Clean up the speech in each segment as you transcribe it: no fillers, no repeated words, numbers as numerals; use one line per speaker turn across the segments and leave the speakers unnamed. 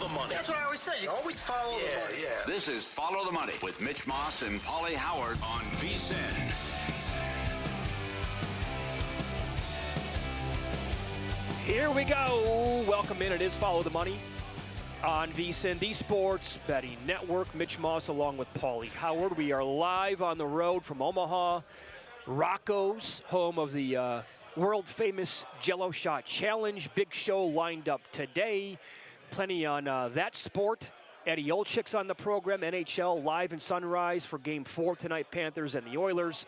the money.
That's what I always say. You always follow the money.
Yeah.
This is Follow the Money with Mitch Moss and Paulie Howard on VSiN.
Here we go. Welcome in. It is Follow the Money on VSiN, the Sports Betting Network. Mitch Moss along with Paulie Howard. We are live on the road from Omaha, Rocco's, home of the world-famous Jello Shot Challenge. Big show lined up today. Plenty on that sport. Eddie Olczyk's on the program. NHL live in Sunrise for Game 4 tonight, Panthers and the Oilers.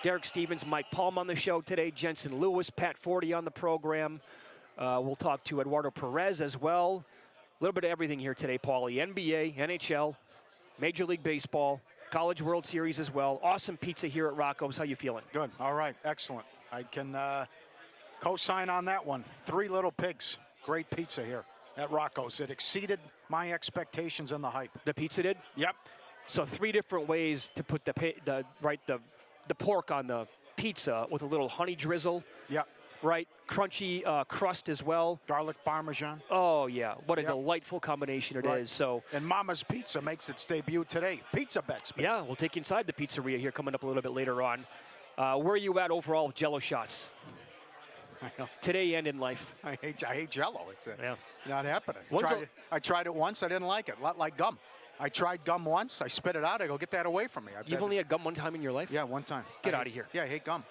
Derek Stevens, Mike Palm on the show today. Jensen Lewis, Pat Forty on the program. We'll talk to Eduardo Perez as well. A little bit of everything here today, Paulie. NBA, NHL, Major League Baseball, College World Series as well. Awesome pizza here at Rocco's. How you feeling?
Good. All right. Excellent. I can co-sign on that one. Three Little Pigs. Great pizza here at Rocco's. It exceeded my expectations and the hype.
The pizza did?
Yep.
So 3 different ways to put the pork on the pizza with a little honey drizzle.
Yep.
Right, crunchy crust as well.
Garlic parmesan.
Oh, yeah. What a delightful combination it is. So,
and Mama's Pizza makes its debut today. Pizza bets. Baby.
Yeah, we'll take you inside the pizzeria here coming up a little bit later on. Where are you at overall with Jello shots?
I know.
Today and in life.
I hate Jello. It's not happening. I tried it once. I didn't like it. A lot like gum. I tried gum once. I spit it out. I go, get that away from me.
You've only had gum one time in your life?
Yeah, one time.
Get out of here.
Yeah, I hate gum.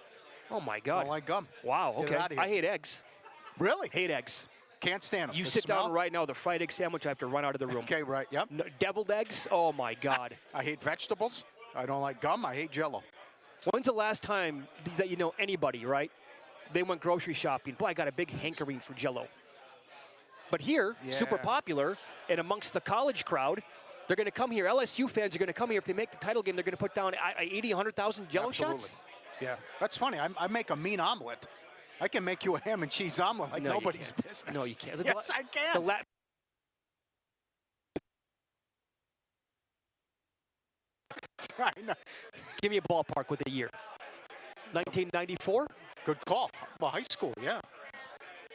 Oh, my
I
God.
don't like gum.
Wow, okay.
Get it out of here.
I hate eggs.
Really?
Hate eggs.
Can't stand them.
You
The
sit
smell?
down right now, the fried egg sandwich, I have to run out of the room.
Okay, right. Yep.
No, deviled eggs? Oh, my God.
I hate vegetables. I don't like gum. I hate Jello.
When's the last time that you know anybody, right? They went grocery shopping. Boy, I got a big hankering for Jello. But here, super popular, and amongst the college crowd, they're going to come here. LSU fans are going to come here. If they make the title game, they're going to put down 80, 100,000 Jello shots?
Yeah. That's funny. I make a mean omelet. I can make you a ham and cheese omelet like nobody's business.
No, you can't.
Yes, I can.
Give me a ballpark with a year. 1994?
Good call. Well, high school, yeah.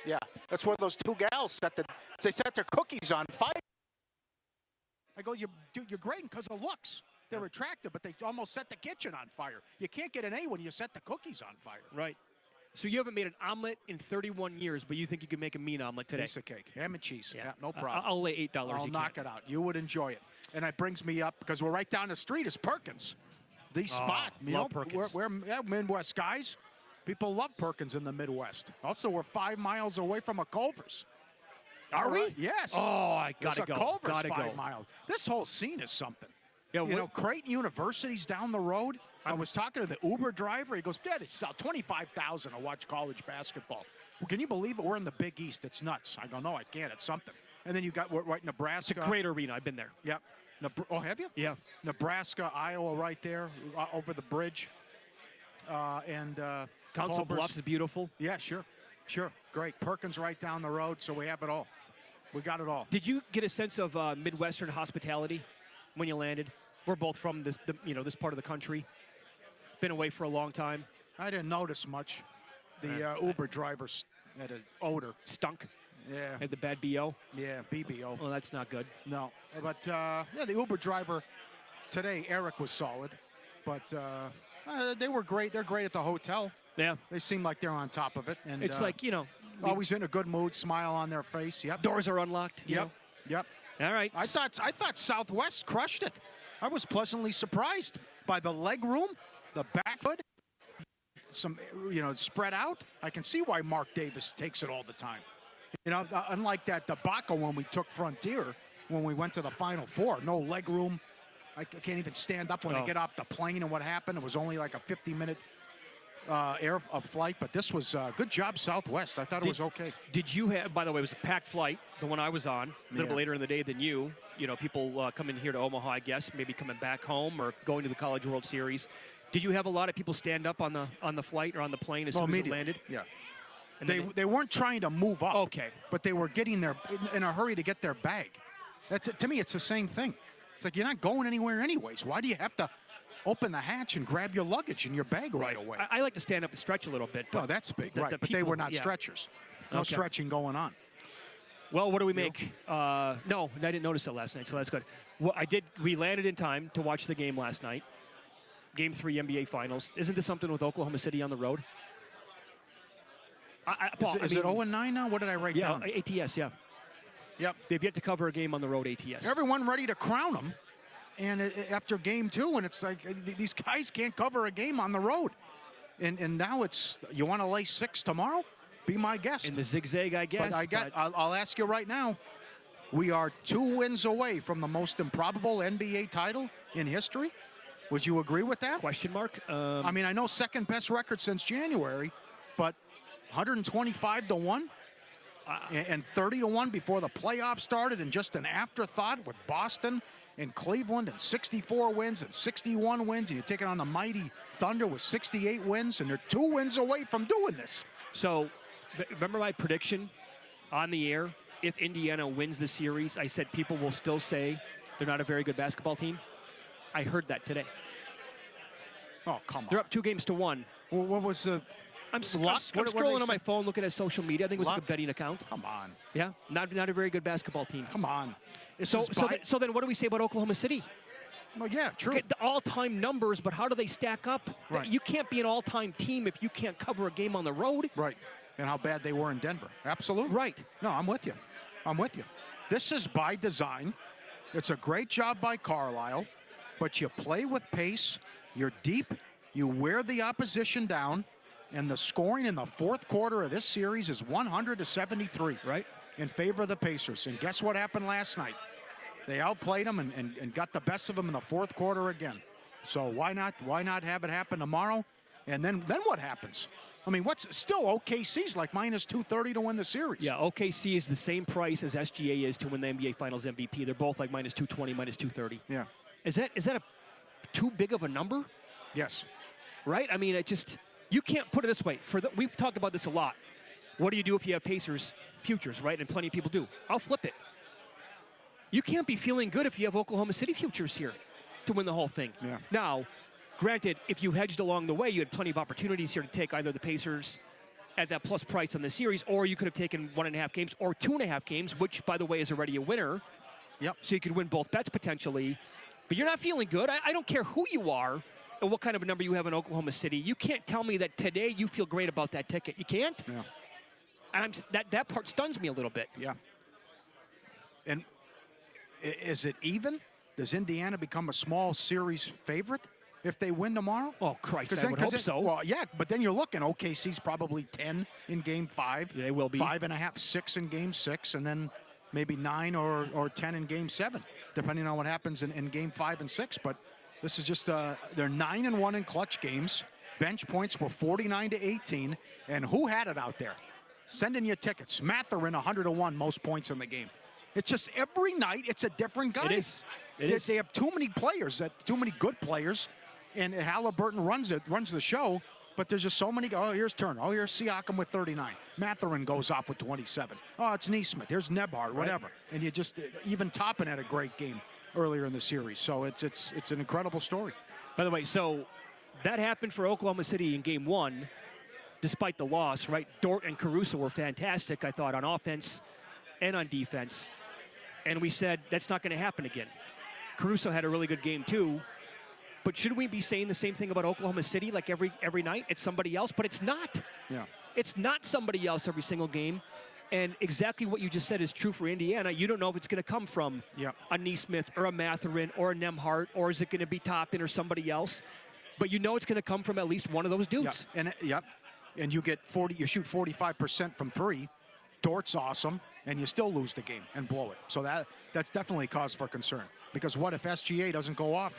Yeah. That's where those two gals set their cookies on fire. I go, you're great because of looks. They're attractive, but they almost set the kitchen on fire. You can't get an A when you set the cookies on fire.
Right. So you haven't made an omelet in 31 years, but you think you can make a mean omelet today?
Piece of cake. Ham and cheese. Yeah, no problem.
I'll lay $8.
I'll knock it out. You would enjoy it. And that brings me up, because we're right down the street, is Perkins. The spot.
Love Perkins.
We're Midwest guys. People love Perkins in the Midwest. Also, we're 5 miles away from a Culver's.
Are we?
Yes.
Oh, I got to go.
Culver's
Gotta
5 miles. This whole scene is something.
Yeah,
Creighton University's down the road. I was talking to the Uber driver. He goes, Dad, it's $25,000 to watch college basketball. Well, can you believe it? We're in the Big East. It's nuts. I go, no, I can't. It's something. And then you got right Nebraska.
It's a great arena. I've been there.
Yep. Oh, have you?
Yeah.
Nebraska, Iowa, right there over the bridge.
Council Bluffs is beautiful.
Yeah, sure. Great. Perkins right down the road, so we have it all. We got it all.
Did you get a sense of Midwestern hospitality when you landed? We're both from this part of the country. Been away for a long time.
I didn't notice much. The Uber driver had an odor.
Stunk.
Yeah.
Had the bad BO.
Yeah, BBO.
Well, that's not good.
No, but the Uber driver today, Eric, was solid, but they were great. They're great at the hotel.
Yeah.
They seem like they're on top of it, and
it's like
always in a good mood, smile on their face. Yep.
Doors are unlocked.
Yep.
All right.
I thought Southwest crushed it. I was pleasantly surprised by the leg room, the back hood, some spread out. I can see why Mark Davis takes it all the time. Unlike that debacle when we took Frontier, when we went to the Final Four, no leg room. I can't even stand up when I get off the plane and what happened. It was only like a 50-minute flight, but this was good job, Southwest. I thought it was okay.
Did you have, by the way, it was a packed flight, the one I was on, a little bit later in the day than you. People coming here to Omaha, I guess, maybe coming back home or going to the College World Series. Did you have a lot of people stand up on the flight or on the plane as soon as it landed?
Yeah. They weren't trying to move up.
Okay. But
they were getting in a hurry to get their bag. To me, it's the same thing. It's like you're not going anywhere anyways. Why do you have to open the hatch and grab your luggage and your bag right away?
I like to stand up and stretch a little bit.
No, that's big, right. But they were not stretchers. No stretching going on.
Well, what do we make? No, I didn't notice it last night, so that's good. Well, I did. We landed in time to watch the game last night. Game 3 NBA Finals. Isn't this something with Oklahoma City on the road? Paul,
Is it 0-9 now? What did I write
yeah,
down?
ATS, yeah.
Yep.
They've yet to cover a game on the road, ATS.
Everyone ready to crown them, and after game 2, and it's like these guys can't cover a game on the road, and now it's you want to lay 6 tomorrow? Be my guest.
In the zigzag, I guess.
But I'll ask you right now. We are 2 wins away from the most improbable NBA title in history. Would you agree with that?
Question mark?
I mean, I know second best record since January, but 125-1 and 30-1 before the playoffs started, and just an afterthought with Boston and Cleveland and 64 wins and 61 wins, and you're taking on the mighty Thunder with 68 wins, and they're 2 wins away from doing this.
So, remember my prediction on the air? If Indiana wins the series, I said people will still say they're not a very good basketball team. I heard that today.
Oh, come on.
They're up 2-1.
Well, what was the...
I'm
Luck?
scrolling on my phone, looking at social media. I think it was
Luck?
a good betting account.
Come on.
Yeah, not a very good basketball team.
Come on.
So then what do we say about Oklahoma City?
Well, yeah, true.
Okay, the all-time numbers, but how do they stack up?
Right.
You can't be an all-time team if you can't cover a game on the road.
Right. And how bad they were in Denver. Absolutely.
Right.
No, I'm with you. I'm with you. This is by design. It's a great job by Carlisle, but you play with pace. You're deep. You wear the opposition down, and the scoring in the fourth quarter of this series is 100-73.
Right.
In favor of the Pacers. And guess what happened last night? They outplayed them and got the best of them in the fourth quarter again. So why not have it happen tomorrow? And then what happens? I mean, what's still OKC's like minus 230 to win the series.
Yeah, OKC is the same price as SGA is to win the NBA Finals MVP. They're both like minus 220, minus 230.
Yeah.
Is that a too big of a number?
Yes.
Right? I mean, you can't put it this way. We've talked about this a lot. What do you do if you have Pacers futures, right? And plenty of people do. I'll flip it. You can't be feeling good if you have Oklahoma City futures here to win the whole thing.
Yeah.
Now, granted, if you hedged along the way, you had plenty of opportunities here to take either the Pacers at that plus price on the series, or you could have taken 1.5 games or 2.5 games, which, by the way, is already a winner.
Yep.
So you could win both bets potentially. But you're not feeling good. I don't care who you are and what kind of a number you have in Oklahoma City. You can't tell me that today you feel great about that ticket. You can't?
Yeah.
And that part stuns me a little bit.
Yeah. And is it even? Does Indiana become a small series favorite if they win tomorrow?
Oh, Christ, I would hope so.
Well, yeah, but then you're looking, OKC's probably 10 in Game 5.
They will be.
5.5, 6 in Game 6, and then maybe 9 or 10 in Game 7, depending on what happens in Game 5 and 6. But this is just, they're 9-1 in clutch games. Bench points were 49-18. And who had it out there? Send in your tickets. Mathurin, 100-1, most points in the game. It's just every night it's a different guy.
It is.
They have too many players, too many good players, and Halliburton runs the show. But there's just so many. Oh, here's Turner. Oh, here's Siakam with 39. Mathurin goes off with 27. Oh, it's Neesmith. Here's Nebhard, whatever. Right. And you just even Toppin had a great game earlier in the series. So it's an incredible story.
By the way, so that happened for Oklahoma City in Game 1, despite the loss, right? Dort and Caruso were fantastic, I thought, on offense and on defense. And we said that's not going to happen again. Caruso had a really good game too. But should we be saying the same thing about Oklahoma City like every night? It's somebody else, but it's not.
Yeah.
It's not somebody else every single game. And exactly what you just said is true for Indiana. You don't know if it's going to come from a Neesmith or a Mathurin or a Nembhard, or is it going to be Toppin or somebody else? But you know it's going to come from at least one of those dudes.
And you get 40. You shoot 45% from 3. Dort's awesome, and you still lose the game and blow it. So that's definitely cause for concern. Because what if SGA doesn't go off?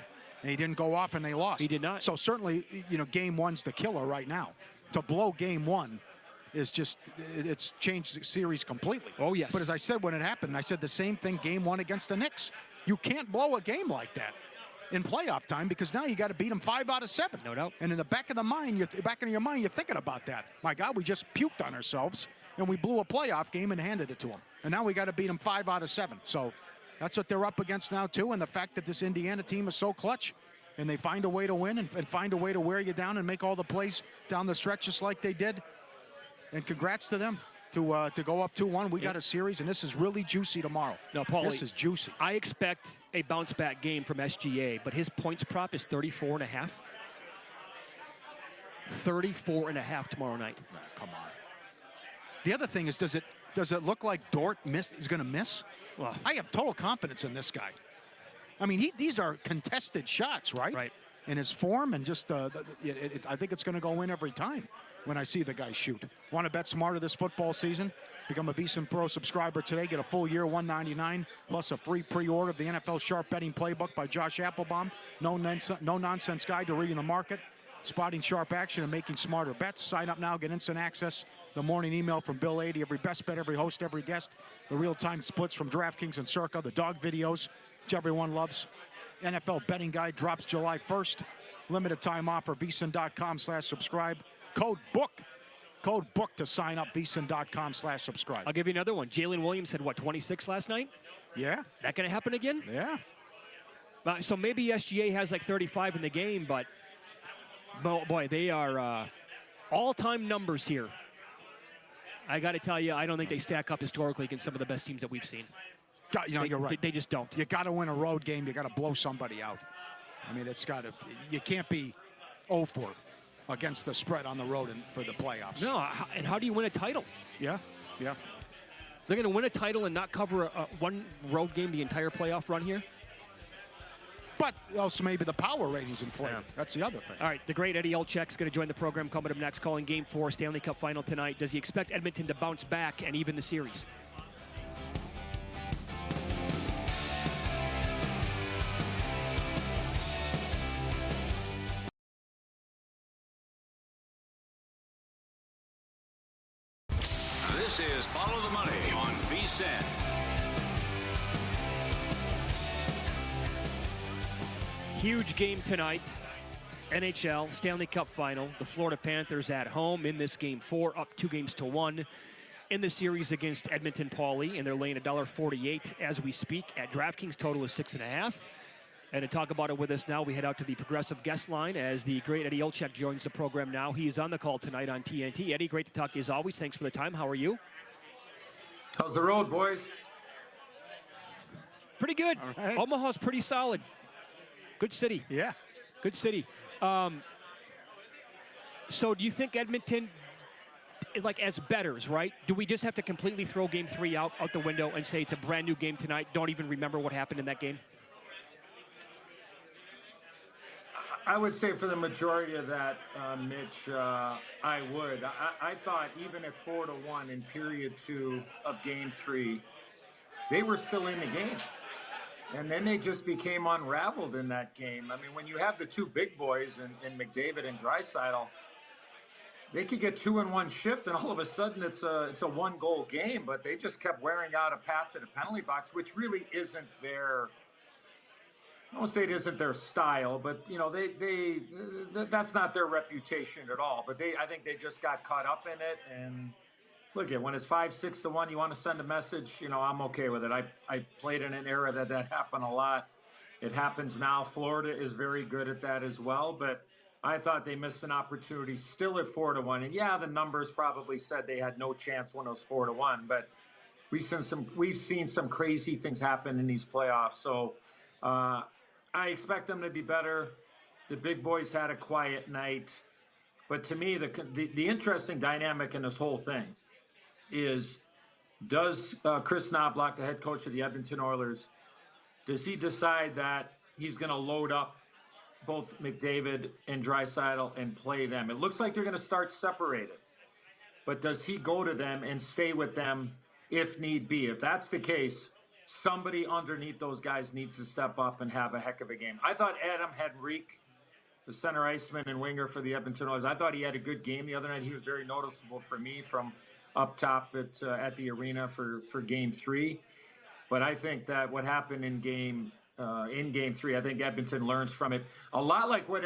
And he didn't go off, and they lost.
He did not.
So certainly, Game 1's the killer right now. To blow Game 1 is just, it's changed the series completely.
Oh, yes.
But as I said when it happened, I said the same thing Game 1 against the Knicks. You can't blow a game like that in playoff time, because now you got to beat them 5 out of 7.
No doubt.
And in the back of your mind, you're thinking about that. My God, we just puked on ourselves, and we blew a playoff game and handed it to them. And now we got to beat them 5 out of 7. So that's what they're up against now, too. And the fact that this Indiana team is so clutch, and they find a way to win and find a way to wear you down and make all the plays down the stretch just like they did. And congrats to them. to go up 2-1. We got a series, and this is really juicy tomorrow.
No, Paulie,
this is juicy.
I expect a bounce-back game from SGA, but his points prop is 34.5. 34.5 tomorrow night.
Nah, come on. The other thing is, does it look like Dort is going to miss?
Well,
I have total confidence in this guy. I mean, these are contested shots, right?
Right.
In his form, and just I think it's going to go in every time when I see the guy shoot. Want to bet smarter this football season? Become a VSiN Pro subscriber today. Get a full year, $199, plus a free pre-order of the NFL Sharp Betting Playbook by Josh Applebaum. No nonsense guide to reading the market, spotting sharp action, and making smarter bets. Sign up now, get instant access. The morning email from Bill 80, every best bet, every host, every guest. The real-time splits from DraftKings and Circa, the dog videos, which everyone loves. NFL betting guide drops July 1st. Limited time offer, VSiN.com/subscribe. Code BOOK to sign up, VSiN.com/subscribe.
I'll give you another one. Jalen Williams had, 26 last night?
Yeah.
That going to happen again?
Yeah.
So maybe SGA has like 35 in the game, but boy, they are all-time numbers here. I got to tell you, I don't think they stack up historically against some of the best teams that we've seen.
You're right.
They just don't.
You got to win a road game. You got to blow somebody out. I mean, you can't be 0-4 against the spread on the road for the playoffs.
No, and how do you win a title?
Yeah.
They're going to win a title and not cover one road game the entire playoff run here?
But also maybe the power ratings inflated. Yeah. That's the other thing.
All right, the great Eddie Olczyk's going to join the program coming up next, calling Game 4 Stanley Cup Final tonight. Does he expect Edmonton to bounce back and even the series?
This is Follow the Money on VSiN.
Huge game tonight. NHL Stanley Cup Final. The Florida Panthers at home in this Game 4, up 2-1 in the series against Edmonton Paulie, and they're laying $1.48 as we speak at DraftKings. Total is 6.5. And to talk about it with us now, we head out to the Progressive guest line as the great Eddie Olczyk joins the program now. He's on the call tonight on TNT. Eddie, great to talk to you as always. Thanks for the time. How are you?
How's the road, boys?
Pretty good.
All right.
Omaha's pretty solid. Good city.
Yeah.
Good city. So do you think Edmonton, like as bettors, right? Do we just have to completely throw Game 3 out the window and say it's a brand new game tonight? Don't even remember what happened in that game?
I would say for the majority of that, Mitch, I would. I thought even at 4-1 in period 2 of Game 3, they were still in the game. And then they just became unraveled in that game. I mean, when you have the two big boys in McDavid and Draisaitl, they could get 2 in one shift, and all of a sudden it's a one-goal game. But they just kept wearing out a path to the penalty box, which really isn't their. I won't say it isn't their style, but you know that's not their reputation at all. But I think they just got caught up in it. And look, when it's 5-6-1, you want to send a message. You know, I'm okay with it. I played in an era that happened a lot. It happens now. Florida is very good at that as well. But I thought they missed an opportunity still at 4-1. And yeah, the numbers probably said they had no chance when it was 4-1. But we've seen some crazy things happen in these playoffs. So. I expect them to be better. The big boys had a quiet night. But to me, the interesting dynamic in this whole thing is, does Chris Knoblauch, the head coach of the Edmonton Oilers, does he decide that he's going to load up both McDavid and Draisaitl and play them? It looks like they're going to start separated. But does he go to them and stay with them if need be? If that's the case, somebody underneath those guys needs to step up and have a heck of a game. I thought Adam Henrique, the center iceman and winger for the Edmonton Oilers, I thought he had a good game the other night. He was very noticeable for me from up top at the arena for Game 3. But I think that what happened in Game 3, I think Edmonton learns from it. A lot like what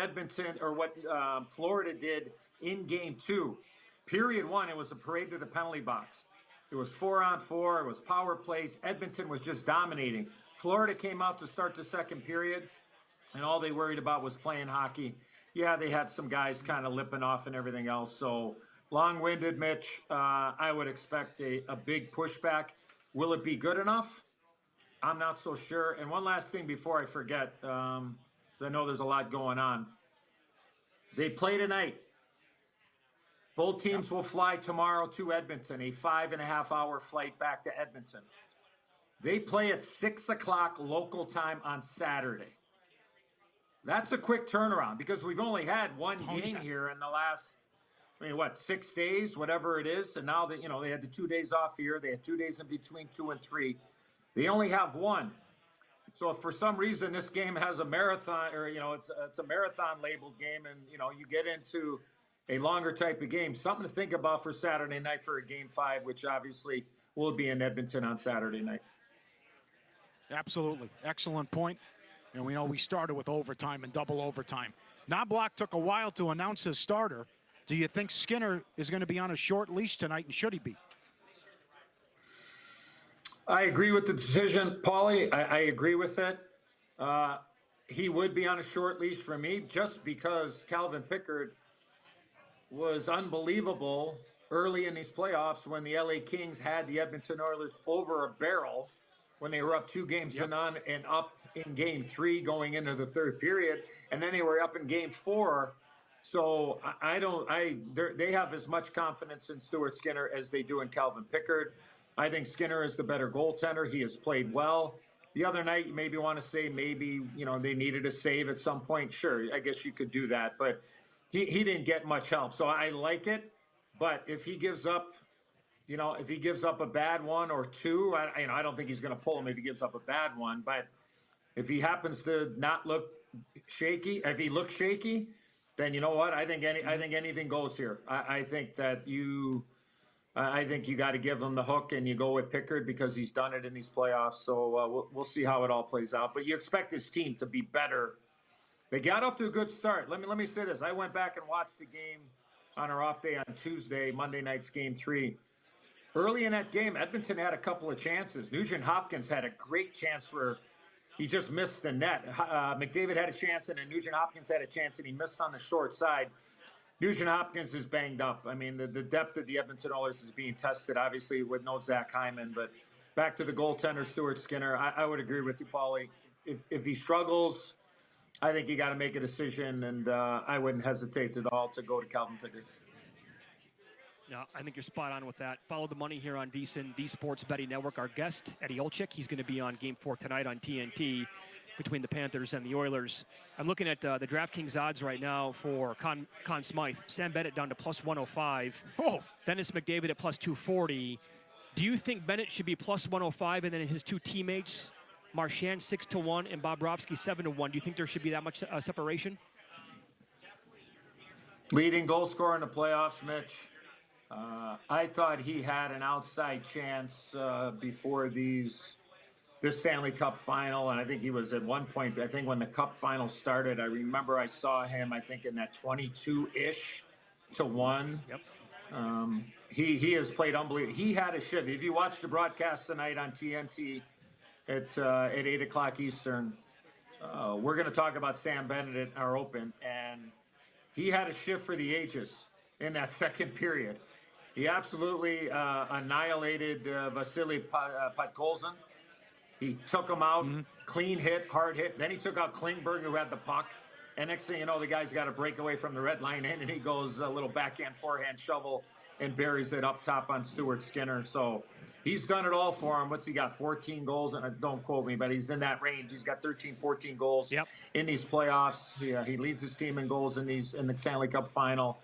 Florida did in Game 2. Period 1, it was a parade to the penalty box. It was 4-on-4. It was power plays. Edmonton was just dominating. Florida came out to start the second period, and all they worried about was playing hockey. Yeah, they had some guys kind of lipping off and everything else. So long-winded, Mitch. I would expect a big pushback. Will it be good enough? I'm not so sure. And one last thing before I forget, 'cause I know there's a lot going on. They play tonight. Both teams will fly tomorrow to Edmonton, a 5.5-hour flight back to Edmonton. They play at 6 o'clock local time on Saturday. That's a quick turnaround because we've only had one game here in the last, 6 days, whatever it is. And now that, they had the 2 days off here. They had 2 days in between 2 and 3. They only have one. So if for some reason this game has a marathon or, it's a marathon labeled game and, you get into a longer type of game, something to think about for Saturday night for a game 5, which obviously will be in Edmonton on Saturday night.
Absolutely. Excellent point. And we know we started with overtime and double overtime. Knoblauch took a while to announce his starter. Do you think Skinner is going to be on a short leash tonight, and should he be?
I agree with the decision, Paulie. I agree with it. He would be on a short leash for me just because Calvin Pickard was unbelievable early in these playoffs when the LA Kings had the Edmonton Oilers over a barrel when they were up 2 games to none and up in game 3 going into the third period. And then they were up in game 4. So they have as much confidence in Stuart Skinner as they do in Calvin Pickard. I think Skinner is the better goaltender. He has played well. The other night, you maybe want to say maybe, they needed a save at some point. Sure, I guess you could do that. But he didn't get much help. So I like it. But if he gives up, a bad one or 2, I don't think he's going to pull him if he gives up a bad one. But if he happens to not look shaky, if he looks shaky, then you know what? I think anything goes here. I think you got to give him the hook and you go with Pickard because he's done it in these playoffs. So we'll see how it all plays out. But you expect his team to be better. They got off to a good start. Let me say this. I went back and watched the game on our off day on Tuesday, Monday night's game 3. Early in that game, Edmonton had a couple of chances. Nugent Hopkins had a great chance where he just missed the net. McDavid had a chance, and then Nugent Hopkins had a chance, and he missed on the short side. Nugent Hopkins is banged up. I mean, the depth of the Edmonton Oilers is being tested, obviously, with no Zach Hyman. But back to the goaltender, Stuart Skinner, I would agree with you, Paulie. If he struggles, I think you got to make a decision, and I wouldn't hesitate at all to go to Calvin Pickard.
Yeah, I think you're spot on with that. Follow the money here on VSiN, the Sports Betting Network. Our guest, Eddie Olczyk, he's going to be on Game 4 tonight on TNT between the Panthers and the Oilers. I'm looking at the DraftKings odds right now for Conn Smythe. Sam Bennett down to plus 105.
Oh,
Dennis McDavid at plus 240. Do you think Bennett should be plus 105 and then his 2 teammates, Marchand 6-1 and Bobrovsky 7-1? Do you think there should be that much separation?
Leading goal scorer in the playoffs, Mitch. I thought he had an outside chance before this Stanley Cup final, and I think he was at one point, I think when the Cup final started, I remember I saw him, I think in that 22-ish to 1.
Yep.
He has played unbelievable. He had a shift. If you watch the broadcast tonight on TNT at 8 o'clock Eastern, we're going to talk about Sam Bennett at our open, and he had a shift for the ages in that second period. He absolutely annihilated Vasily Podkolzin. He took him out, clean hit, hard hit. Then he took out Klingberg, who had the puck. And next thing you know, the guy's got a breakaway from the red line in, and he goes a little backhand, forehand shovel and buries it up top on Stuart Skinner. So he's done it all for him. What's he got, 14 goals? And don't quote me, but he's in that range. He's got 13, 14 goals in these playoffs. He leads his team in goals in the Stanley Cup final.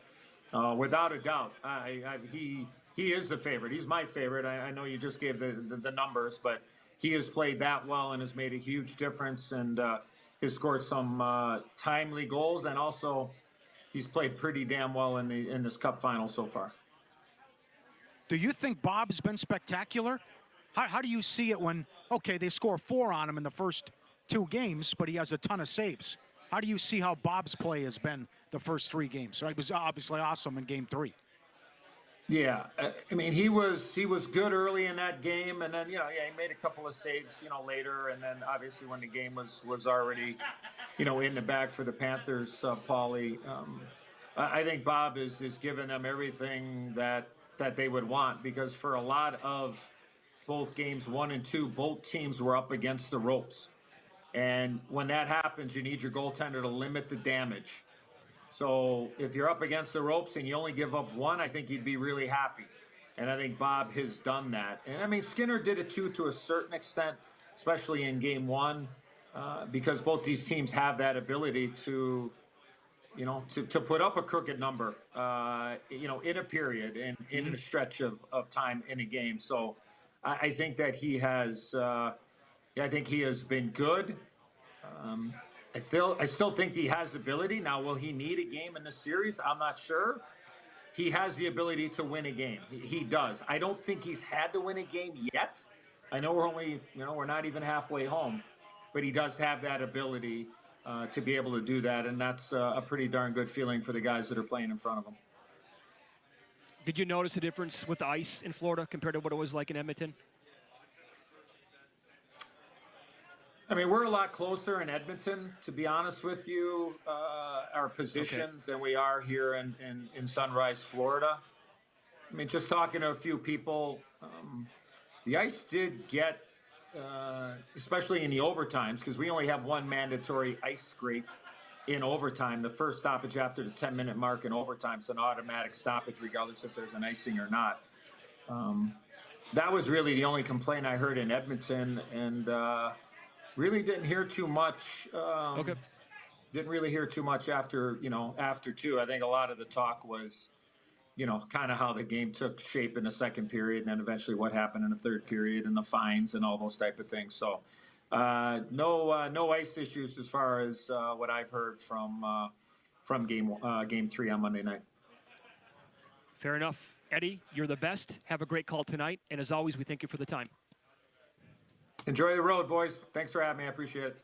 Without a doubt, he is the favorite. He's my favorite. I know you just gave the numbers, but he has played that well and has made a huge difference and has scored some timely goals, and also he's played pretty damn well in this Cup final so far.
Do you think Bob's been spectacular? How do you see it when, okay, they score 4 on him in the first 2 games, but he has a ton of saves? How do you see how Bob's play has been the first 3 games? So it was obviously awesome in Game 3.
Yeah, I mean, he was good early in that game, and then he made a couple of saves later, and then obviously when the game was already in the bag for the Panthers, Paulie. I think Bob is giving them everything that they would want, because for a lot of both games 1 and 2, both teams were up against the ropes. And when that happens, you need your goaltender to limit the damage. So if you're up against the ropes and you only give up 1, I think you'd be really happy. And I think Bob has done that. And I mean, Skinner did it too, to a certain extent, especially in game 1, because both these teams have that ability to, to put up a crooked number, in a period and in a stretch of time in a game. So I think that he has, I think he has been good. I still think he has ability. Now, will he need a game in the series? I'm not sure. He has the ability to win a game. He does. I don't think he's had to win a game yet. I know we're only, we're not even halfway home, but he does have that ability to be able to do that, and that's a pretty darn good feeling for the guys that are playing in front of him.
Did you notice a difference with the ice in Florida compared to what it was like in Edmonton?
I mean, we're a lot closer in Edmonton, to be honest with you, our position than we are here in Sunrise, Florida. I mean, just talking to a few people, the ice did get, especially in the overtimes, because we only have 1 mandatory ice scrape in overtime. The first stoppage after the 10-minute mark in overtime is an automatic stoppage, regardless if there's an icing or not. That was really the only complaint I heard in Edmonton, and really didn't hear too much. Didn't really hear too much after 2. I think a lot of the talk was, kind of how the game took shape in the second period, and then eventually what happened in the third period, and the fines and all those type of things. So no ice issues as far as what I've heard from game 3 on Monday night.
Fair enough. Eddie, you're the best. Have a great call tonight. And as always, we thank you for the time.
Enjoy the road, boys. Thanks for having me. I appreciate it.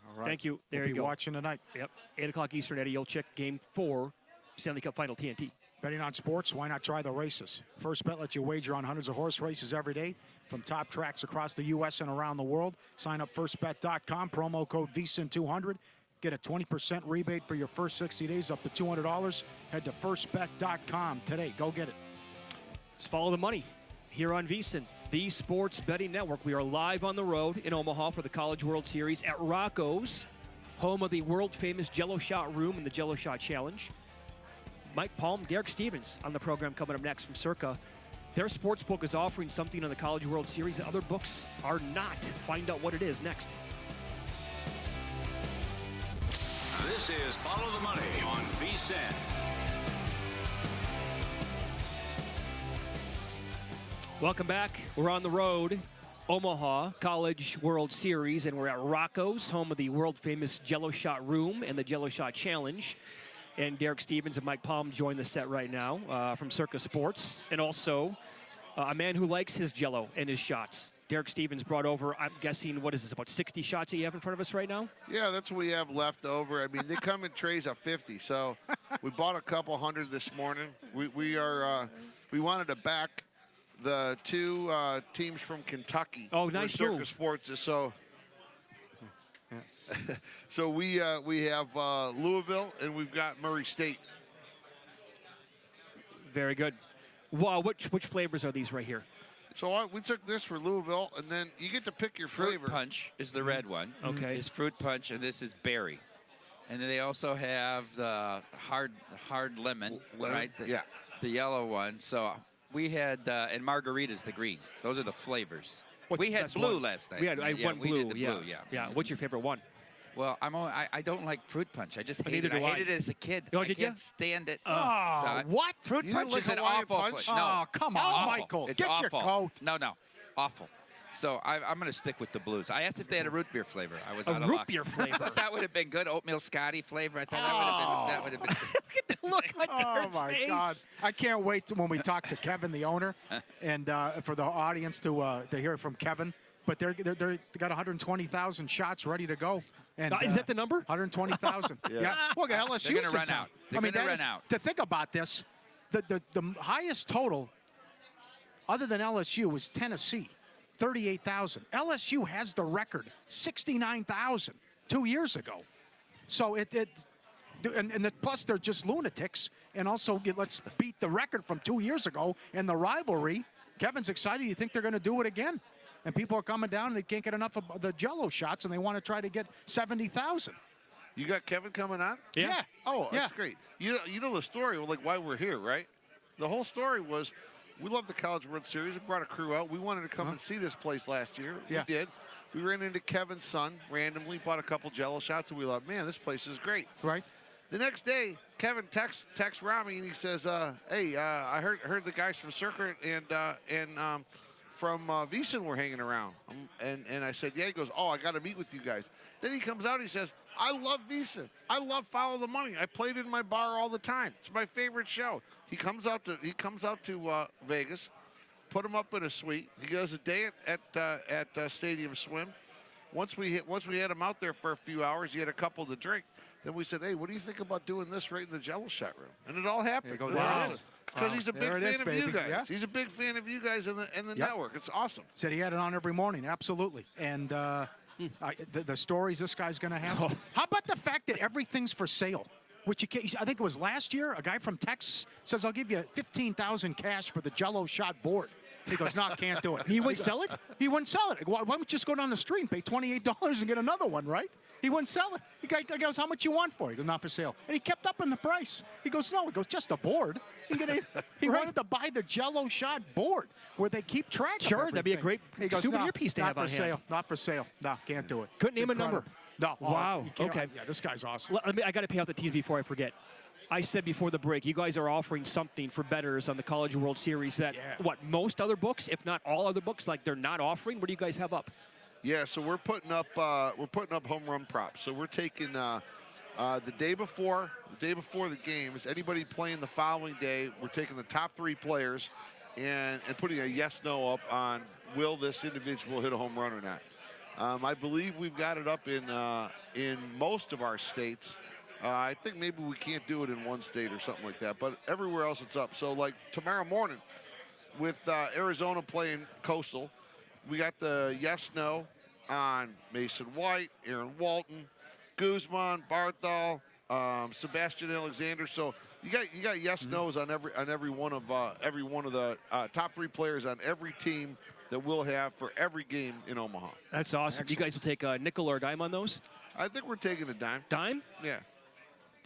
All right.
Thank you. There
we'll
you
be
go.
Watching tonight.
Yep. 8 o'clock Eastern, Eddie Olczyk, Game 4, Stanley Cup Final, TNT.
Betting on sports, why not try the races? First Bet lets you wager on hundreds of horse races every day from top tracks across the U.S. and around the world. Sign up firstbet.com, promo code VSIN200. Get a 20% rebate for your first 60 days up to $200. Head to firstbet.com today. Go get it.
Just follow the money here on VSIN, the Sports Betting Network. We are live on the road in Omaha for the College World Series at Rocco's, home of the world-famous Jello Shot Room and the Jello Shot Challenge. Mike Palm, Derek Stevens on the program coming up next from Circa. Their sports book is offering something on the College World Series that other books are not. Find out what it is next.
This is Follow the Money on VSIN.
Welcome back. We're on the road, Omaha College World Series, and we're at Rocco's, home of the world-famous Jello Shot Room and the Jello Shot Challenge. And Derek Stevens and Mike Palm join the set right now from Circa Sports, and also a man who likes his Jello and his shots. Derek Stevens brought over, I'm guessing, what is this, about 60 shots that you have in front of us right now?
Yeah, that's what we have left over. I mean, they come in trays of 50, so we bought a couple hundred this morning. We wanted to back the 2 teams from Kentucky.
Oh, nice
Circa
move.
Sports. So we have Louisville and we've got Murray State.
Very good. Wow, which flavors are these right here?
So we took this for Louisville, and then you get to pick your flavor.
Fruit Punch is the red one.
Okay.
It's Fruit Punch, and this is berry. And then they also have the hard lemon, right?
Yeah.
The yellow one. So we had, and margarita's the green. Those are the flavors.
What's
we
the
had
best
blue
one?
last night.
We had I
yeah,
went
we
blue.
did the
Yeah.
blue, yeah.
Yeah. What's your favorite one?
Well, I don't like Fruit Punch. I just hate
neither
it.
do
I hated
I.
it as a kid.
Oh,
I
did ya?
can't stand it.
Oh, what?
Fruit
Fruit
You
Punch
like
is an
Hawaiian
awful
Punch?
flavor. No.
Oh, come on,
Awful.
Michael.
It's
Get
awful.
your coat.
No, awful. So I'm going to stick with the blues. I asked if they had a root beer flavor. I was out
A
of
root
luck.
beer
I
flavor.
thought that would have been good. Oatmeal Scotty flavor. I thought that would have been.
Look at the look on
Oh,
Derek's
my
face.
God. I can't wait when we talk to Kevin, the owner, and for the audience to hear from Kevin. But they got 120,000 shots ready to go. And,
Is that the number?
120,000. Yeah. Well, LSU's
They're gonna
in
run
town.
out. They're
I mean,
gonna
that
run
is-
out.
To think about this, the highest total, other than LSU, was Tennessee, 38,000. LSU has the record, 69,000, 2 years ago. So And plus, they're just lunatics. And also, let's beat the record from 2 years ago in the rivalry. Kevin's excited. You think they're going to do it again? And people are coming down and they can't get enough of the Jello shots, and they want to try to get 70,000.
You got Kevin coming on?
Yeah.
Oh, that's great. You know the story, like why we're here, right? The whole story was we love the College World Series. We brought a crew out. We wanted to come and see this place last year.
Yeah.
We did. We ran into Kevin's son randomly, bought a couple Jello shots, and we thought, man, this place is great.
Right.
The next day, Kevin texts Rami, and he says, hey, I heard the guys from Circuit and from VSiN were hanging around. And I said, yeah. He goes, oh, I got to meet with you guys. Then he comes out, he says, I love VSiN. I love Follow the Money. I played it in my bar all the time. It's my favorite show. He comes out to Vegas, put him up in a suite. He goes a day at Stadium Swim. Once we had him out there for a few hours, he had a couple to drink. Then we said, hey, what do you think about doing this right in the Jello shot room? And it all happened.
Wow.
Because he's a big fan of you guys.
Yeah.
He's a big fan of you guys in the network. It's awesome.
Said he had it on every morning. Absolutely. And the stories this guy's going to have. How about the fact that everything's for sale? Which I think it was last year, a guy from Texas says, I'll give you $15,000 cash for the Jello shot board. He goes, no, can't do it.
He wouldn't sell it?
He wouldn't sell it. Why don't you just go down the street and pay $28 and get another one, right? He wouldn't sell it. The guy goes, how much you want for it? He goes, not for sale. And he kept up in the price. He goes, no. He goes, just a board. He wanted to buy the Jello shot board where they keep track of
Sure, that'd be a
everything.
great
He goes,
souvenir
no,
piece to
not
have
for
on
sale.
hand.
Not for sale. No, can't do it.
Couldn't
It's
name a number.
No.
Wow.
You can't-
Okay.
Yeah, this guy's awesome.
I got to pay out the teams before I forget. I said before the break, you guys are offering something for bettors on the College World Series that, most other books, if not all other books, like they're not offering? What do you guys have up?
Yeah, so we're putting up home run props. So we're taking the day before the games. Anybody playing the following day, we're taking the top 3 players and putting a yes/no up on will this individual hit a home run or not. I believe we've got it up in most of our states. I think maybe we can't do it in one state or something like that, but everywhere else it's up. So like tomorrow morning with Arizona playing Coastal, we got the yes/no on Mason White, Aaron Walton, Guzman, Barthol, Sebastian Alexander. So you got yes/nos on every one of the top 3 players on every team that we'll have for every game in Omaha.
That's awesome. You guys will take a nickel or a dime on those?
I think we're taking a dime.
Dime?
Yeah.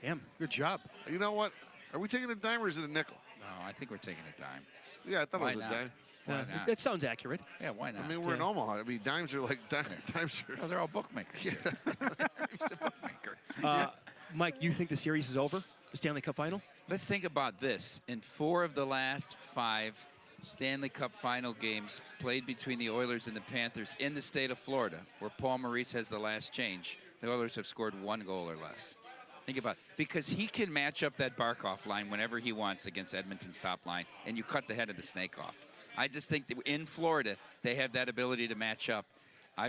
Damn.
Good job.
You know what? Are we taking a dime or is it a nickel?
No, I think we're taking a dime.
Yeah, I thought
Why
it was
not?
a dime.
Why not?
That sounds accurate.
Yeah, why not?
I mean, we're in Omaha. I mean, dimes are like dimes are.
Oh, they're all bookmakers.
Yeah.
He's a bookmaker.
Mike, you think the series is over? The Stanley Cup final?
Let's think about this. In 4 of the last 5 Stanley Cup final games played between the Oilers and the Panthers in the state of Florida, where Paul Maurice has the last change, the Oilers have scored 1 goal or less. Think about it. Because he can match up that Barkov line whenever he wants against Edmonton's top line, and you cut the head of the snake off. I just think that in Florida, they have that ability to match up. I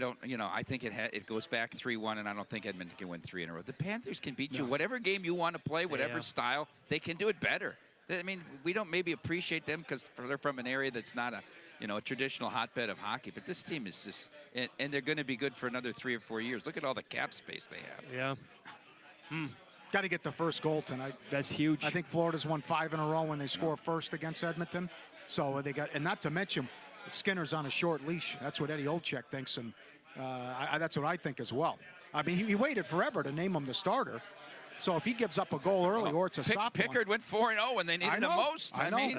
think it goes back 3-1, and I don't think Edmonton can win 3 in a row. The Panthers can beat you. Whatever game you want to play, whatever style, they can do it better. I mean, we don't maybe appreciate them because they're from an area that's not a traditional hotbed of hockey. But this team is just, and they're going to be good for another 3 or 4 years. Look at all the cap space they have.
Yeah.
Got to get the first goal tonight.
That's huge.
I think Florida's won 5 in a row when they score first against Edmonton. So they got, and not to mention, Skinner's on a short leash. That's what Eddie Olczyk thinks, and that's what I think as well. I mean, he waited forever to name him the starter. So if he gives up a goal early or it's a soft
Pickard went 4-0 when they needed him most.
I know.
mean,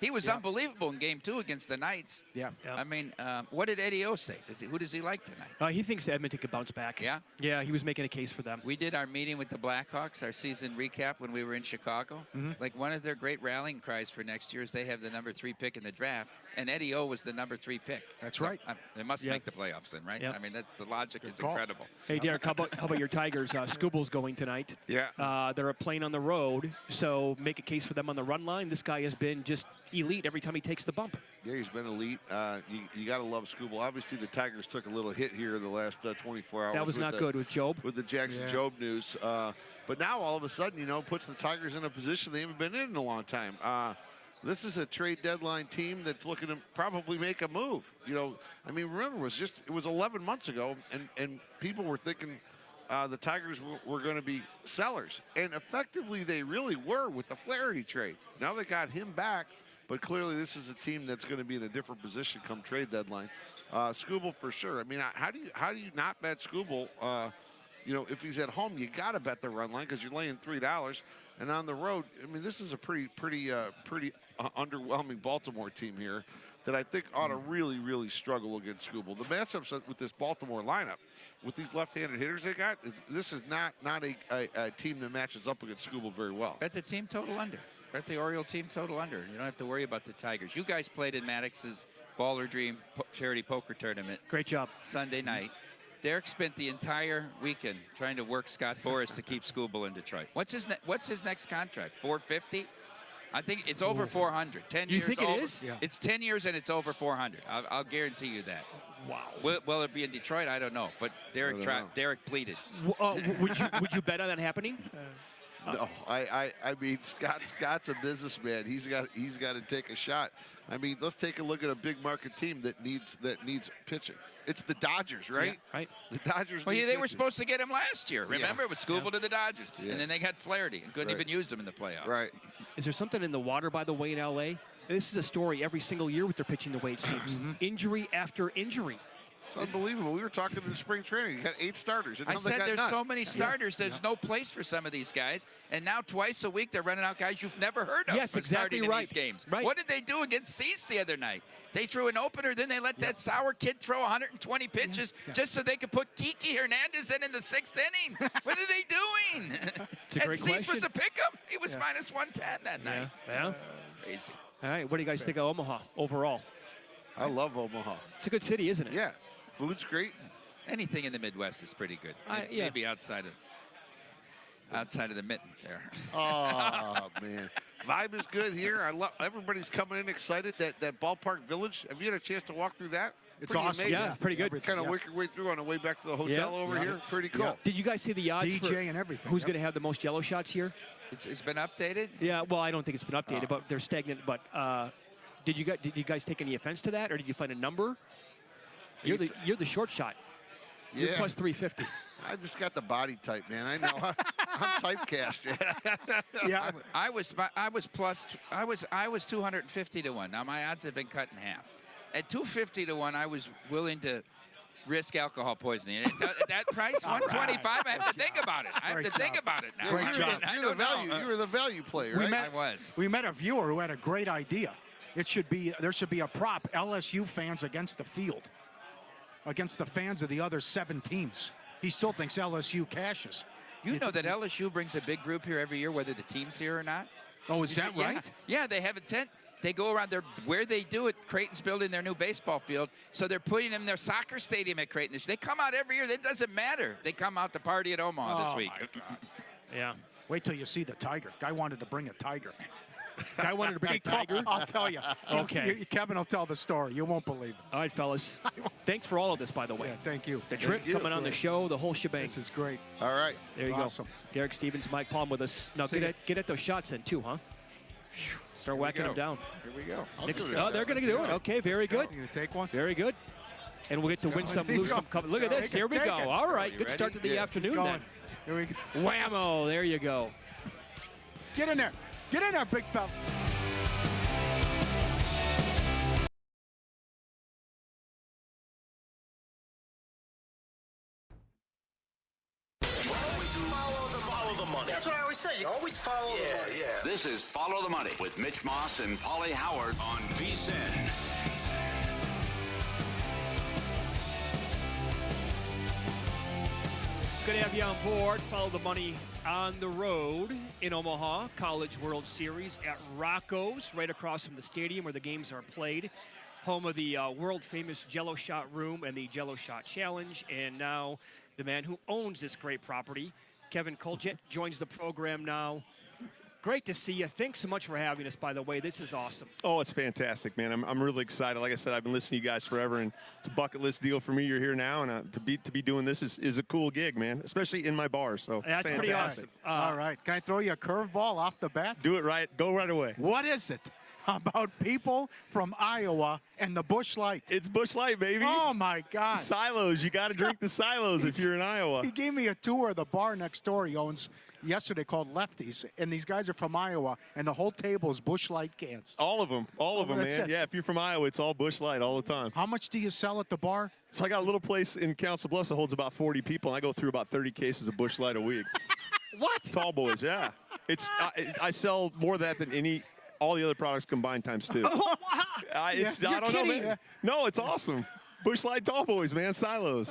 he was unbelievable in Game 2 against the Knights.
Yeah.
I mean, what did Eddie O say? Who does he like tonight?
He thinks Edmonton could bounce back.
Yeah?
Yeah, he was making a case for them.
We did our meeting with the Blackhawks, our season recap when we were in Chicago. Like one of their great rallying cries for next year is they have the number 3 pick in the draft, and Eddie O was the number 3 pick.
That's right.
They must make the playoffs then, right?
Yep.
I mean, that's the logic is
call.
incredible.
Hey, Derek, how about your Tigers? Scooble's going tonight.
Yeah.
They're playing on the road, so make a case for them on the run line. This guy has been just elite every time he takes the bump.
Yeah, he's been elite. You got to love Scooble. Obviously, the Tigers took a little hit here in the last 24 hours.
That was not good with Job.
With the Jackson Job news. But now, all of a sudden, puts the Tigers in a position they haven't been in a long time. This is a trade deadline team that's looking to probably make a move. I mean, remember, it was 11 months ago, and people were thinking the Tigers were going to be sellers. And effectively, they really were with the Flaherty trade. Now they got him back, but clearly this is a team that's going to be in a different position come trade deadline. Skubal for sure. I mean, how do you not bet Skubal? If he's at home, you got to bet the run line because you're laying $3. And on the road, I mean, this is a pretty underwhelming Baltimore team here that I think ought to really, really struggle against Skubal. The matchups with this Baltimore lineup, with these left-handed hitters they got, this is not a team that matches up against Skubal very well.
Bet the team total under. Bet the Oriole team total under. You don't have to worry about the Tigers. You guys played in Maddox's Baller Dream charity poker tournament.
Great job.
Sunday night. Derek spent the entire weekend trying to work Scott Boras to keep Skubal in Detroit. What's his next contract? $450? I think it's over 400. 10 years.
You think it is?
Yeah.
It's 10 years and it's over 400. I'll guarantee you that.
Wow.
Will it be in Detroit? I don't know. But Derek pleaded.
Would you bet on that happening?
No, I mean Scott's a businessman. He's got to take a shot. I mean, let's take a look at a big market team that needs pitching. It's the Dodgers, right?
Yeah, right.
The Dodgers.
Well,
need
they were
pitching.
supposed to get him last year. Remember, it was Skubal to the Dodgers,
Yeah.
and then they got Flaherty and couldn't even use him in the playoffs.
Right.
Is there something in the water, by the way, in L.A.? This is a story every single year with their pitching the way it seems. Injury after injury.
It's unbelievable. We were talking in spring training. You got 8 starters. And
I
now they
said
got
there's
none.
so many starters, there's no place for some of these guys. And now twice a week they're running out guys you've never heard of
Yes,
for
exactly
starting
right.
in these games.
Right.
What did they do against Cease the other night? They threw an opener, then they let that sour kid throw 120 pitches just so they could put Kiki Hernandez in the 6th inning. What are they doing?
It's a great
and Cease
question.
was a pickup. He was minus 110 that night.
Yeah.
Crazy.
All right. What do you guys think of Omaha overall?
I love Omaha.
It's a good city, isn't it?
Yeah. Food's great.
Anything in the Midwest is pretty good.
Yeah.
Maybe outside of the mitten there.
Oh man, vibe is good here. I love everybody's coming in excited. That ballpark village. Have you had a chance to walk through that?
It's
Pretty
awesome.
amazing.
Yeah, pretty good.
Kind of work your way through on the way back to the hotel over here. Pretty cool.
Yeah.
Did you guys see the odds for
DJ and everything.
who's
Yep.
going to have the most yellow shots here?
It's been updated.
Yeah, well, I don't think it's been updated,
Oh.
but they're stagnant. But did you guys take any offense to that, or did you find a number? You're the short shot. You're
Yeah.
plus 350.
I just got the body type, man. I know. I'm typecast.
Yeah.
I was 250 to 1. Now my odds have been cut in half. At 250 to 1, I was willing to risk alcohol poisoning. And at that price, 125, I have to think about it. I have to think about it now.
Great job.
I
You're the
don't know.
value. You were the value player,
We
right?
met-
I was.
We met a viewer who had a great idea. There should be a prop, LSU fans against the field, against the fans of the other 7 teams. He still thinks LSU cashes.
You know that LSU brings a big group here every year, whether the team's here or not?
Oh, is that
Yeah.
right?
Yeah, they have a tent. They go around there. Where they do it, Creighton's building their new baseball field. So they're putting them in their soccer stadium at Creighton. They come out every year. It doesn't matter. They come out to party at Omaha this
Oh,
week.
my God.
Yeah.
Wait till you see the tiger. Guy wanted to bring a tiger.
Guy wanted to bring a
He called-
tiger.
I'll tell you.
Okay.
Kevin will tell the story. You won't believe it.
All right, fellas. Thanks for all of this, by the way.
Yeah, thank you.
The trip,
you.
coming on the show, the whole shebang.
This is great.
All right.
There you
Awesome.
go. Derek Stevens, Mike Palm with us. Now
See ya.
get at those shots in too, huh? Start whacking
go.
them down.
Here we go.
Next-
do it.
oh, they're going to do it. Okay, very good.
You gonna take one?
Very good. And we'll get to win some,
He's
lose some.
going.
Look at this.
Take
Here
it,
we
take
go.
it.
All right.
You
Good start to
ready?
the
Yeah,
afternoon
He's
then.
going. Here we go.
Whammo. There you go.
Get in there. Get in there, big fella.
Always follow the money. That's what I always say. You always follow the money. Yeah.
This is Follow the Money with Mitch Moss and Paulie Howard on VSiN.
Good to have you on board. Follow the money on the road in Omaha. College World Series at Rocco's, right across from the stadium where the games are played. Home of the world-famous Jello Shot Room and the Jello Shot Challenge. And now the man who owns this great property, Kevin Coljet, joins the program now. Great to see you. Thanks so much for having us, by the way. This is awesome.
Oh, it's fantastic, man. I'm really excited. Like I said, I've been listening to you guys forever, and it's a bucket list deal for me. You're here now, and to be doing this is a cool gig, man, especially in my bar. So
That's
it's
pretty
fantastic.
awesome.
All right. Can I throw you a curveball off the bat?
Do it right. Go right away.
What is it? about people from Iowa and the Busch Light.
It's Busch Light, baby.
Oh, my God.
Silos. You got to drink the Silos if you're in Iowa.
He gave me a tour of the bar next door he owns yesterday called Lefties, and these guys are from Iowa, and the whole table is Busch Light cans.
All of them. All of them,
that's
man.
it.
Yeah, if you're from Iowa, it's all Busch Light all the time.
How much do you sell at the bar?
So I got a little place in Council Bluffs that holds about 40 people, and I go through about 30 cases of Busch Light a week.
What?
Tall boys, yeah. I sell more of that than all the other products combined times 2.
Oh, wow.
I don't know, man. No, it's awesome. Busch Light Tall Boys, man. Silos.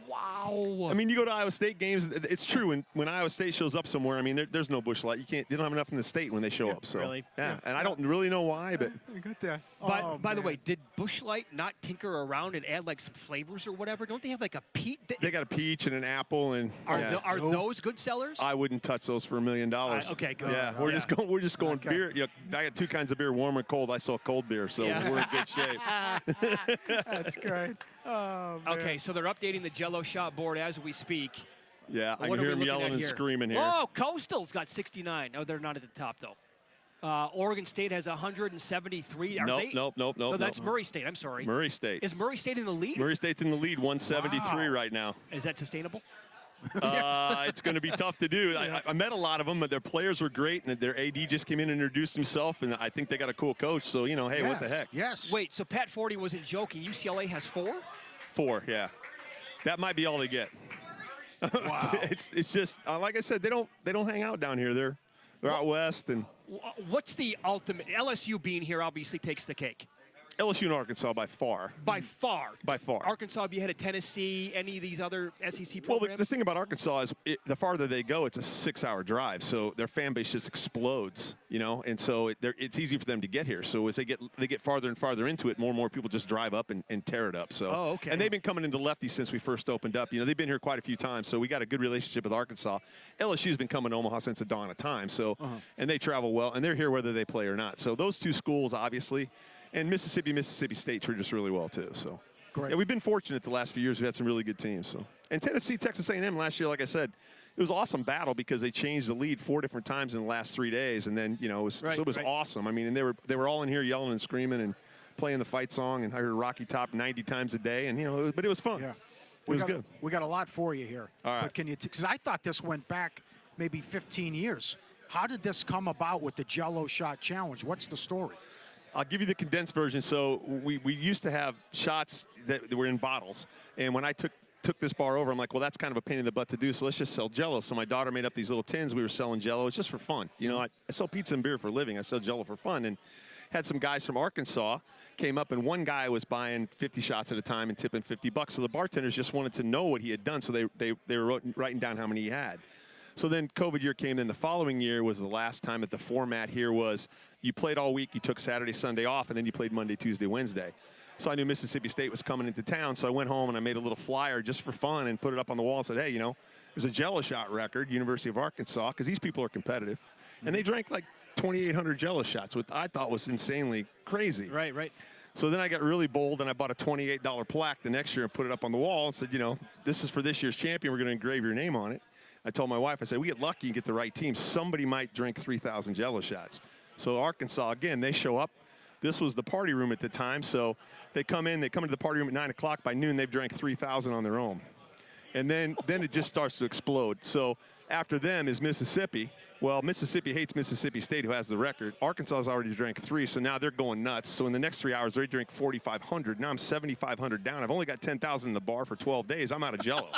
Wow.
I mean, you go to Iowa State games. It's true. When Iowa State shows up somewhere, I mean, there's no Busch Light. You don't have enough in the state when they show up. So
really?
yeah. And I don't really know why, but
I got that.
By the way, did Busch Light not tinker around and add like some flavors or whatever? Don't they have like a peach?
they got a peach and an apple, and
Are those good sellers?
I wouldn't touch those for $1 million.
Okay, good.
Yeah, we're just going
Okay.
beer. You know, I got 2 kinds of beer, warm and cold. I sell cold beer, so we're in good shape.
That's great. Oh, man.
Okay, so they're updating the Jello shot board as we speak.
Yeah, I
What
can
are
hear
we
them
looking
yelling
at
and
here?
screaming here.
Oh, Coastal's got 69. No, they're not at the top though. Oregon State has 173. Are they?
Nope.
No, that's Murray State. I'm sorry.
Murray State.
Is Murray State in the lead?
Murray State's in the lead, 173
Wow.
right now.
Is that sustainable?
It's going to be tough to do. I met a lot of them, but their players were great, and their AD just came in and introduced himself, and I think they got a cool coach. So, hey, what the heck?
Yes.
Wait, so Pat Forty wasn't joking. UCLA has 4?
4, yeah. That might be all they get.
Wow.
it's just like I said, they don't hang out down here. They're out west, and
What's the ultimate? LSU being here obviously takes the cake.
LSU and Arkansas by far.
By far.
By far.
Arkansas, have you had a Tennessee, any of these other SEC
Well,
programs?
the thing about Arkansas is the farther they go, it's a 6-hour drive. So their fan base just explodes, and so it's easy for them to get here. So as they get farther and farther into it, more and more people just drive up and tear it up. So,
okay.
And they've been coming into Lefty since we first opened up. They've been here quite a few times. So we got a good relationship with Arkansas. LSU's been coming to Omaha since the dawn of time. So, and they travel well, and they're here whether they play or not. So those 2 schools, obviously. And Mississippi State treat us really well too. So,
Great.
yeah, we've been fortunate the last few years. We've had some really good teams. So, and Tennessee, Texas A&M last year, like I said, it was an awesome battle because they changed the lead 4 different times in the last 3 days, and then it was awesome. I mean, and they were all in here yelling and screaming and playing the fight song, and I heard Rocky Top 90 times a day, and but it was fun.
Yeah.
It was good.
We got a lot for you here.
All right.
But can you? Because I thought this went back maybe 15 years. How did this come about with the Jello Shot Challenge? What's the story?
I'll give you the condensed version. So we used to have shots that were in bottles, and when I took this bar over, I'm like, well, that's kind of a pain in the butt to do, so let's just sell Jello. So my daughter made up these little tins. We were selling Jello. It's just for fun. I sell pizza and beer for a living. I sell Jello for fun, and had some guys from Arkansas came up, and one guy was buying 50 shots at a time and tipping $50. So the bartenders just wanted to know what he had done, so they were writing down how many he had. So then COVID year came in. The following year was the last time that the format here was you played all week, you took Saturday, Sunday off, and then you played Monday, Tuesday, Wednesday. So I knew Mississippi State was coming into town, so I went home and I made a little flyer just for fun and put it up on the wall and said, hey, there's a Jello shot record, University of Arkansas, because these people are competitive. And they drank like 2,800 Jello shots, which I thought was insanely crazy.
Right.
So then I got really bold, and I bought a $28 plaque the next year and put it up on the wall and said, this is for this year's champion. We're going to engrave your name on it. I told my wife, I said, we get lucky and get the right team. Somebody might drink 3,000 Jello shots. So Arkansas, again, they show up. This was the party room at the time. So they come into the party room at 9 o'clock. By noon, they've drank 3,000 on their own. And then it just starts to explode. So after them is Mississippi. Well, Mississippi hates Mississippi State, who has the record. Arkansas has already drank 3, so now they're going nuts. So in the next 3 hours, they drink 4,500. Now I'm 7,500 down. I've only got 10,000 in the bar for 12 days. I'm out of Jello.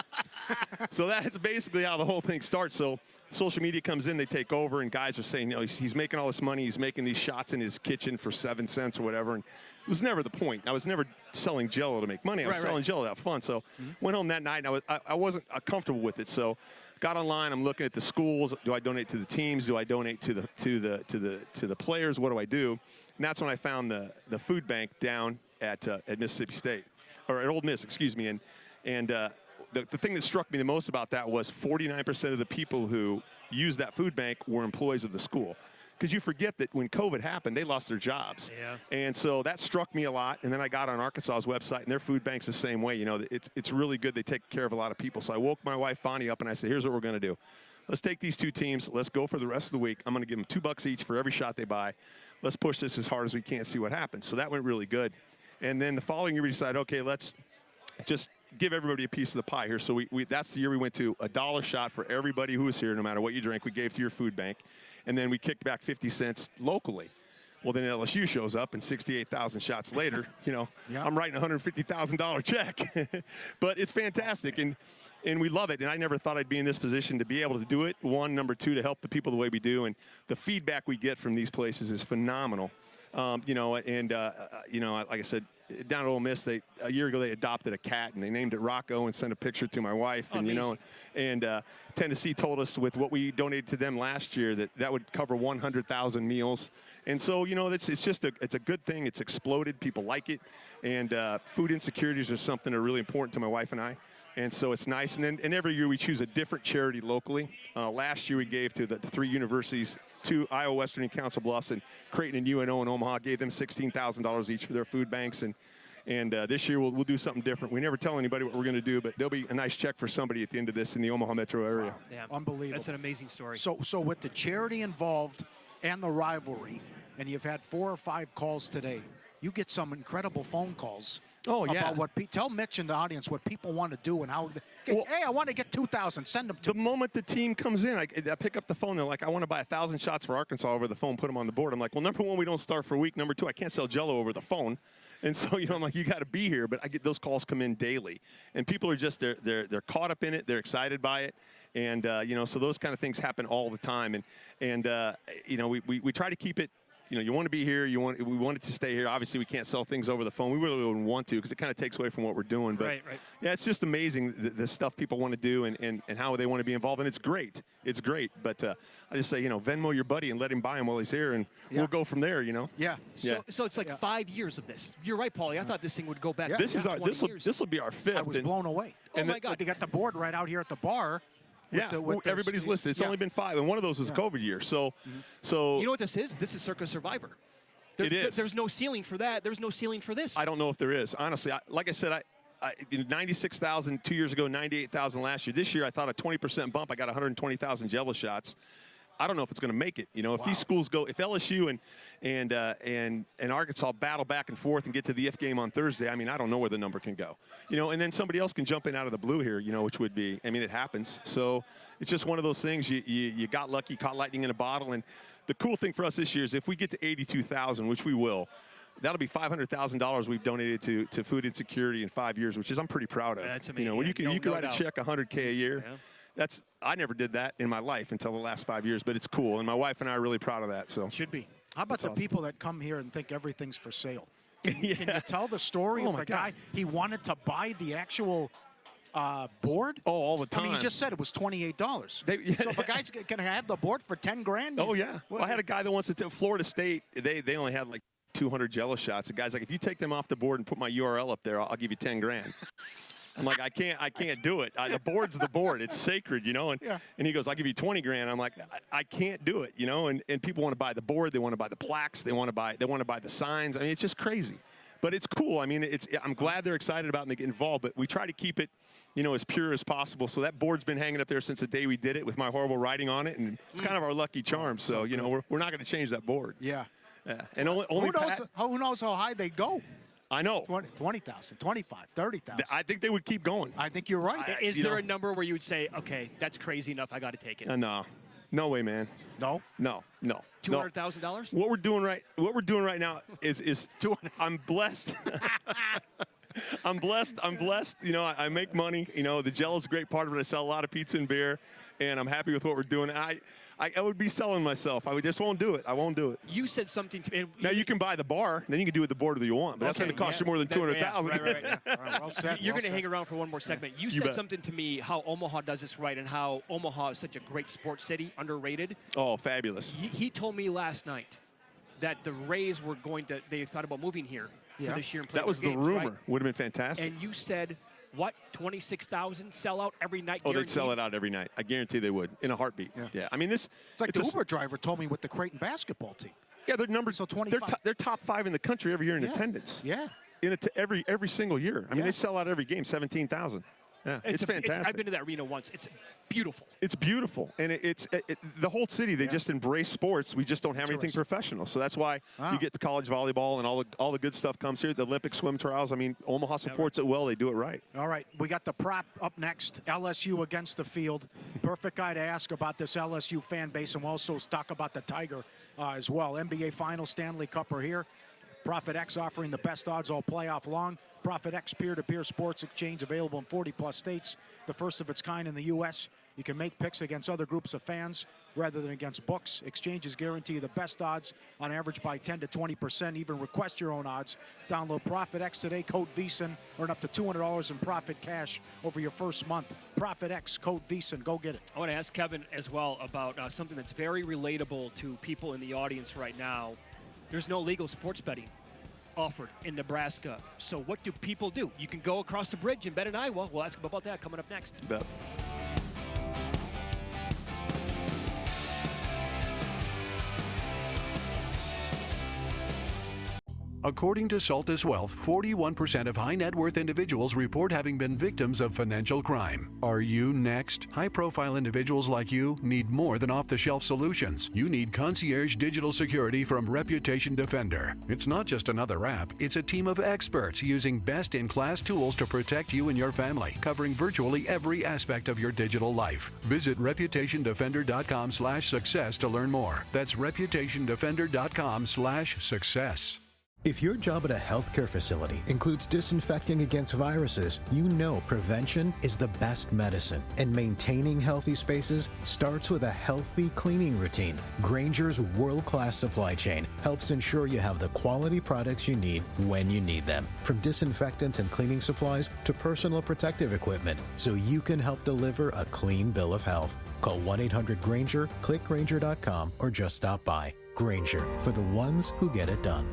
So that's basically how the whole thing starts. So social media comes in, they take over, and guys are saying, he's making all this money. He's making these shots in his kitchen for 7 cents or whatever. And it was never the point. I was never selling Jello to make money. I was selling Jello to have fun. So went home that night, and I wasn't comfortable with it. So got online. I'm looking at the schools. Do I donate to the teams? Do I donate to the players? What do I do? And that's when I found the food bank down at Mississippi State, or at Ole Miss, excuse me. And the thing that struck me the most about that was 49% of the people who used that food bank were employees of the school. Because you forget that when COVID happened, they lost their jobs.
Yeah.
And so that struck me a lot. And then I got on Arkansas's website, and their food bank's the same way. It's really good. They take care of a lot of people. So I woke my wife, Bonnie, up, and I said, here's what we're going to do. Let's take these 2 teams. Let's go for the rest of the week. I'm going to give them $2 each for every shot they buy. let's push this as hard as we can, see what happens. So that went really good. And then the following year, we decided, okay, let's just give everybody a piece of the pie here. So that's the year we went to $1 shot for everybody who was here, no matter what you drank. We gave to your food bank. And then we kicked back 50 cents locally. Well, then LSU shows up, and 68,000 shots later, I'm writing a $150,000 check. But it's fantastic, and we love it. And I never thought I'd be in this position to be able to do it. One, number two, to help the people the way we do. And the feedback we get from these places is phenomenal. Like I said, down at Ole Miss, a year ago they adopted a cat and they named it Rocco and sent a picture to my wife. And Tennessee told us with what we donated to them last year that would cover 100,000 meals. And so it's a good thing. It's exploded. People like it, and food insecurities are something that are really important to my wife and I. And so it's nice. And every year we choose a different charity locally. Last year we gave to the 3 universities, to Iowa Western and Council Bluffs, and Creighton and UNO in Omaha, gave them $16,000 each for their food banks. And this year we'll do something different. We never tell anybody what we're going to do, but there'll be a nice check for somebody at the end of this in the Omaha metro area.
Wow. Yeah.
Unbelievable.
That's an amazing story.
So with the charity involved and the rivalry, and you've had 4 or 5 calls today, you get some incredible phone calls.
Oh, yeah.
About tell Mitch and the audience what people want to do and how. Hey, I want to get 2,000. Send them to.
The moment the team comes in, I pick up the phone. They're like, I want to buy 1,000 shots for Arkansas over the phone. Put them on the board. I'm like, well, number one, we don't start for a week. Number two, I can't sell Jello over the phone. And so, I'm like, you got to be here. But I get those calls come in daily, and people are just they're caught up in it. They're excited by it, and so those kind of things happen all the time. And we try to keep it. You want to be here. We want it to stay here. Obviously, we can't sell things over the phone. We really wouldn't want to because it kind of takes away from what we're doing. But
right.
Yeah, it's just amazing the stuff people want to do and how they want to be involved. And it's great. It's great. But I just say, Venmo your buddy and let him buy him while he's here, and we'll go from there.
Yeah.
So it's like 5 years of this. You're right, Paulie. I thought this thing would go back.
This will be our 5th.
I was blown away.
Oh my God!
They got the board right out here at the bar.
Everybody's listed. It's only been 5, and one of those was COVID year. So
you know what this is? This is Circa Survivor.
It is.
There's no ceiling for that. There's no ceiling for this.
I don't know if there is. Honestly, like I said, 96,000 2 years ago, 98,000 last year. This year, I thought a 20% bump. I got 120,000 Jello shots. I don't know if it's going to make it. If these schools go, if LSU and Arkansas battle back and forth and get to the if game on Thursday, I don't know where the number can go. And then somebody else can jump in out of the blue here, which would be, it happens. So it's just one of those things. You got lucky, caught lightning in a bottle. And the cool thing for us this year is if we get to 82,000, which we will, that'll be $500,000 we've donated to food insecurity in 5 years, which is I'm pretty proud of.
That's amazing.
When you can write a check $100K a year. Yeah. I never did that in my life until the last 5 years, but it's cool, and my wife and I are really proud of that. So
should be.
How about the people that come here and think everything's for sale? Can you tell the story of the guy? He wanted to buy the actual board?
Oh, all the time.
He just said it was $28. So if a guy's going to have the board for $10,000?
Oh, yeah. Well, I had a guy that wants to Florida State. They only had like 200 Jello shots. The guy's like, if you take them off the board and put my URL up there, I'll give you $10,000. I'm like, I can't do it. The board's the board. It's sacred, And he goes, I'll give you $20,000. I'm like, I can't do it, And people want to buy the board. They want to buy the plaques. They want to buy the signs. It's just crazy. But it's cool. I'm glad they're excited about it and they get involved. But we try to keep it, as pure as possible. So that board's been hanging up there since the day we did it with my horrible writing on it, and it's kind of our lucky charm. So we're not going to change that board.
Yeah.
And
who knows how high they go?
I know.
20,000, 25, 30,000.
I think they would keep going.
I think you're right.
Is there a number where you would say, okay, that's crazy enough, I got to take it?
No. No way, man.
No.
$200,000?
What we're doing right now is I'm blessed. I'm blessed. I make money. The Jello's a great part of it. I sell a lot of pizza and beer, and I'm happy with what we're doing. I would be selling myself. I just won't do it. I won't do it.
You said something to me.
Now you can buy the bar, and then you can do with the board that you want. But that's going to cost you more than $200,000.
Right. Well said. You're going to hang around for one more segment. You said something to me how Omaha does this right and how Omaha is such a great sports city, underrated.
Oh, fabulous.
He told me last night that the Rays were they thought about moving here for this year and playing
That was the
games,
rumor.
Right?
Would have been fantastic.
And you said, what, 26,000 sell out every night?
Oh, they'd sell it out every night. I guarantee they would, in a heartbeat. Yeah.
It's like the Uber driver told me with the Creighton basketball team.
Yeah, their numbers.
So 25.
They're top 5 in the country every year in attendance.
Yeah.
Every single year. They sell out every game, 17,000. Yeah, it's fantastic.
I've been to that arena once. It's beautiful.
It's beautiful, and it's the whole city. They just embrace sports. We just don't have anything professional, so that's why you get the college volleyball and all the good stuff comes here. The Olympic swim trials. I mean, Omaha supports it well. They do it right.
All right, we got the prop up next. LSU against the field. Perfect guy to ask about this LSU fan base, and we'll also talk about the Tiger as well. NBA Finals, Stanley Cup are here. Profit X offering the best odds all playoff long. Profit X peer-to-peer sports exchange available in 40-plus states, the first of its kind in the U.S. You can make picks against other groups of fans rather than against books. Exchanges guarantee the best odds on average by 10 to 20%. Even request your own odds. Download Profit X today, code VSiN. Earn up to $200 in profit cash over your first month. Profit X, code VSiN. Go get it.
I want to ask Kevin as well about something that's very relatable to people in the audience right now. There's no legal sports betting offered in Nebraska. So what do people do? You can go across the bridge and bet in Iowa. We'll ask them about that coming up next.
Bet.
According to Saltus Wealth, 41% of high net worth individuals report having been victims of financial crime. Are you next? High-profile individuals like you need more than off-the-shelf solutions. You need concierge digital security from Reputation Defender. It's not just another app. It's a team of experts using best-in-class tools to protect you and your family, covering virtually every aspect of your digital life. Visit ReputationDefender.com/success to learn more. That's ReputationDefender.com/success.
If your job at a healthcare facility includes disinfecting against viruses, you know prevention is the best medicine. And maintaining healthy spaces starts with a healthy cleaning routine. Grainger's world-class supply chain helps ensure you have the quality products you need when you need them. From disinfectants and cleaning supplies to personal protective equipment, so you can help deliver a clean bill of health. Call 1-800-GRAINGER, click Grainger.com, or just stop by. Grainger, for the ones who get it done.